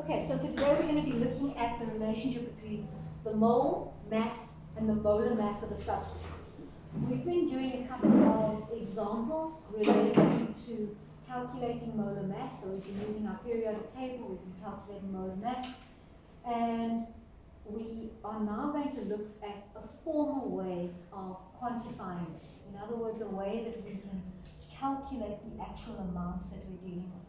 Okay, so for today we're going to be looking at the relationship between the mole mass and the molar mass of a substance. We've been doing a couple of examples related to calculating molar mass. So we've been using our periodic table, we've been calculating molar mass, and we are now going to look at a formal way of quantifying this. In other words, a way that we can calculate the actual amounts that we're dealing with.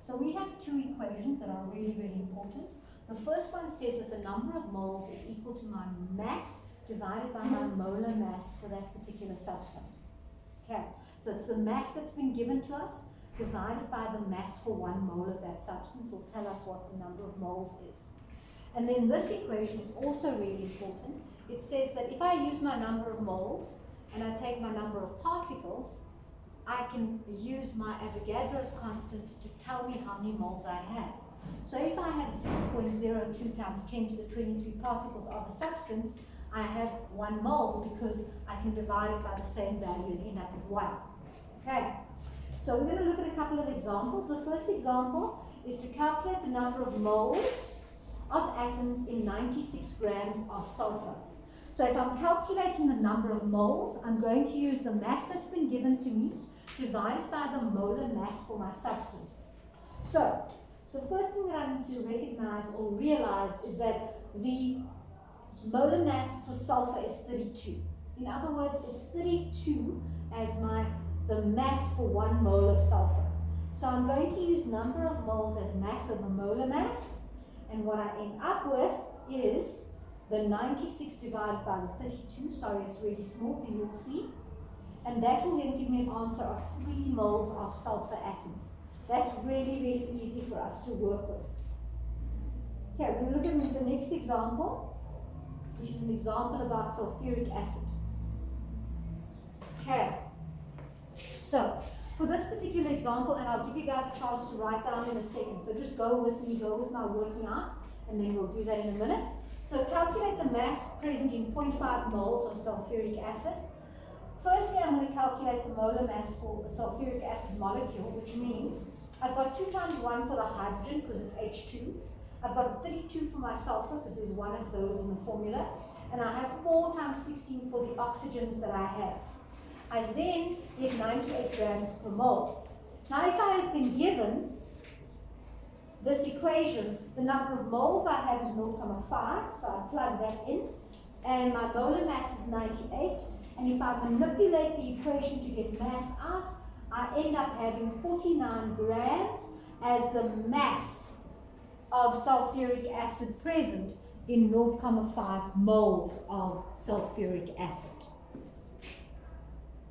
So we have two equations that are really, really important. The first one says that the number of moles is equal to my mass divided by my molar mass for that particular substance. Okay, so it's the mass that's been given to us divided by the mass for 1 mole of that substance will tell us what the number of moles is. And then this equation is also really important. It says that if I use my number of moles and I take my number of particles, I can use my Avogadro's constant to tell me how many moles I have. So if I have 6.02 times 10 to the 23 particles of a substance, I have 1 mole because I can divide it by the same value and end up with 1. Okay, so we're going to look at a couple of examples. The first example is to calculate the number of moles of atoms in 96 grams of sulfur. So if I'm calculating the number of moles, I'm going to use the mass that's been given to me divided by the molar mass for my substance. So the first thing that I need to recognize or realize is that the molar mass for sulfur is 32. In other words, it's 32 as the mass for 1 mole of sulfur. So I'm going to use number of moles as mass of a molar mass, and what I end up with is the 96 divided by the 32. Sorry, it's really small, but you'll see. And that will then give me an answer of 3 moles of sulfur atoms. That's really, really easy for us to work with. Okay, we're going to look at the next example, which is an example about sulfuric acid. Okay, so for this particular example, and I'll give you guys a chance to write down in a second, so just go with me, go with my working out, and then we'll do that in a minute. So calculate the mass present in 0.5 moles of sulfuric acid. Firstly, I'm going to calculate the molar mass for a sulfuric acid molecule, which means I've got 2 times 1 for the hydrogen because it's H2. I've got 32 for my sulfur because there's 1 of those in the formula. And I have 4 times 16 for the oxygens that I have. I then get 98 grams per mole. Now, if I have been given this equation, the number of moles I have is 0.5, so I plug that in. And my molar mass is 98. And if I manipulate the equation to get mass out, I end up having 49 grams as the mass of sulfuric acid present in 0.5 moles of sulfuric acid.